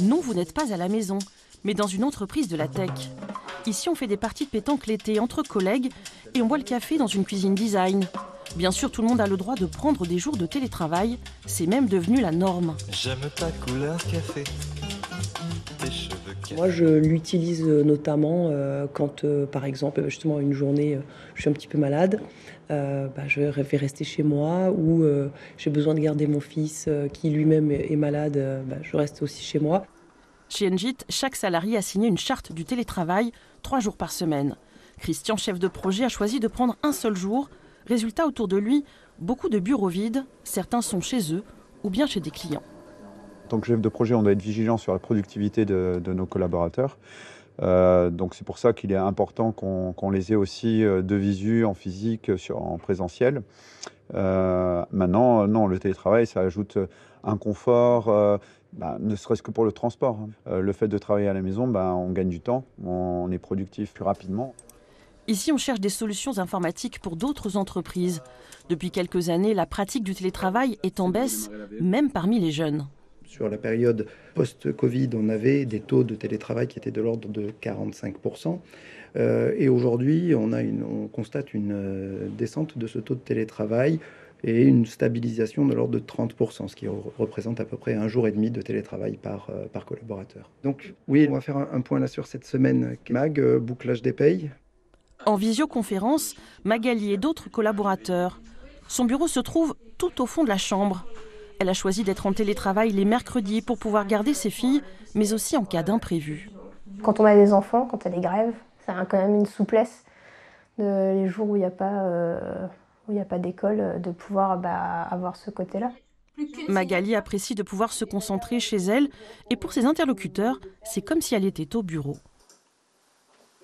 Non, vous n'êtes pas à la maison, mais dans une entreprise de la tech. Ici, on fait des parties de pétanque l'été entre collègues et on boit le café dans une cuisine design. Bien sûr, tout le monde a le droit de prendre des jours de télétravail. C'est même devenu la norme. J'aime ta couleur café. Moi, je l'utilise notamment quand, par exemple, justement, une journée, je suis un petit peu malade. Je vais rester chez moi ou j'ai besoin de garder mon fils qui lui-même est malade. Je reste aussi chez moi. Chez Engit, chaque salarié a signé une charte du télétravail 3 jours par semaine. Christian, chef de projet, a choisi de prendre un seul jour. Résultat, autour de lui, beaucoup de bureaux vides. Certains sont chez eux ou bien chez des clients. En tant que chef de projet, on doit être vigilant sur la productivité de nos collaborateurs. Donc c'est pour ça qu'il est important qu'on les ait aussi de visu, en physique, en présentiel. Maintenant, non, le télétravail, ça ajoute un confort, ne serait-ce que pour le transport. Le fait de travailler à la maison, on gagne du temps, on est productif plus rapidement. Ici, on cherche des solutions informatiques pour d'autres entreprises. Depuis quelques années, la pratique du télétravail est en baisse, même parmi les jeunes. Sur la période post-Covid, on avait des taux de télétravail qui étaient de l'ordre de 45%. Et aujourd'hui, on constate une descente de ce taux de télétravail et une stabilisation de l'ordre de 30%, ce qui représente à peu près 1 jour et demi de télétravail par collaborateur. Donc oui, on va faire un point là sur cette semaine. Mag, bouclage des payes. En visioconférence, Magali et d'autres collaborateurs. Son bureau se trouve tout au fond de la chambre. Elle a choisi d'être en télétravail les mercredis pour pouvoir garder ses filles, mais aussi en cas d'imprévu. Quand on a des enfants, quand il y a des grèves, ça a quand même une souplesse. Les jours où il n'y a pas d'école, de pouvoir avoir ce côté-là. Magali apprécie de pouvoir se concentrer chez elle et pour ses interlocuteurs, c'est comme si elle était au bureau.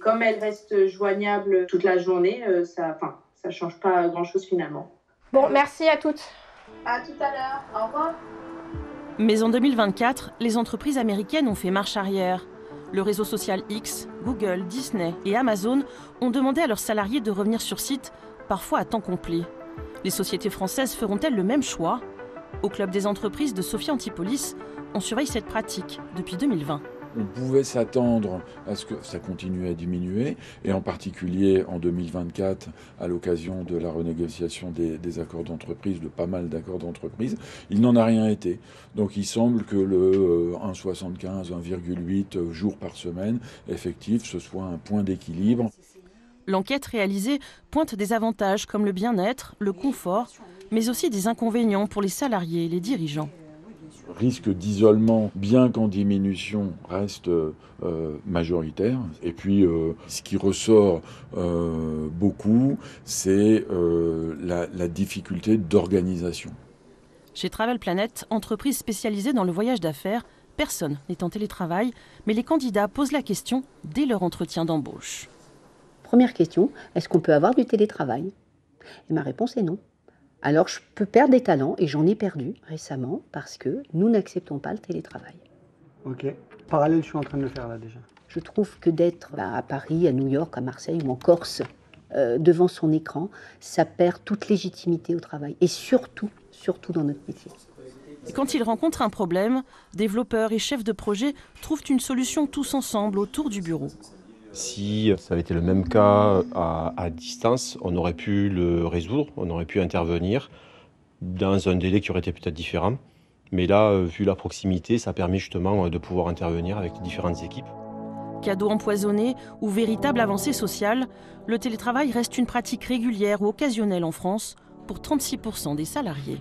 Comme elle reste joignable toute la journée, ça ne change pas grand-chose finalement. Bon, merci à toutes. À tout à l'heure, au revoir. Mais en 2024, les entreprises américaines ont fait marche arrière. Le réseau social X, Google, Disney et Amazon ont demandé à leurs salariés de revenir sur site, parfois à temps complet. Les sociétés françaises feront-elles le même choix ? Au Club des entreprises de Sophie Antipolis, on surveille cette pratique depuis 2020. On pouvait s'attendre à ce que ça continue à diminuer, et en particulier en 2024, à l'occasion de la renégociation des accords d'entreprise, de pas mal d'accords d'entreprise, il n'en a rien été. Donc il semble que le 1,75, 1,8 jours par semaine effectif, ce soit un point d'équilibre. L'enquête réalisée pointe des avantages comme le bien-être, le confort, mais aussi des inconvénients pour les salariés et les dirigeants. Risque d'isolement, bien qu'en diminution, reste majoritaire. Et puis, ce qui ressort beaucoup, c'est la difficulté d'organisation. Chez Travel Planet, entreprise spécialisée dans le voyage d'affaires, personne n'est en télétravail, mais les candidats posent la question dès leur entretien d'embauche. Première question, est-ce qu'on peut avoir du télétravail ? Et ma réponse est non. Alors je peux perdre des talents, et j'en ai perdu récemment, parce que nous n'acceptons pas le télétravail. Ok. Parallèle, je suis en train de le faire là déjà. Je trouve que d'être à Paris, à New York, à Marseille ou en Corse, devant son écran, ça perd toute légitimité au travail. Et surtout dans notre métier. Et quand ils rencontrent un problème, développeurs et chefs de projet trouvent une solution tous ensemble autour du bureau. Si ça avait été le même cas à distance, on aurait pu le résoudre, on aurait pu intervenir dans un délai qui aurait été peut-être différent. Mais là, vu la proximité, ça permet justement de pouvoir intervenir avec les différentes équipes. Cadeau empoisonné ou véritable avancée sociale, le télétravail reste une pratique régulière ou occasionnelle en France pour 36% des salariés.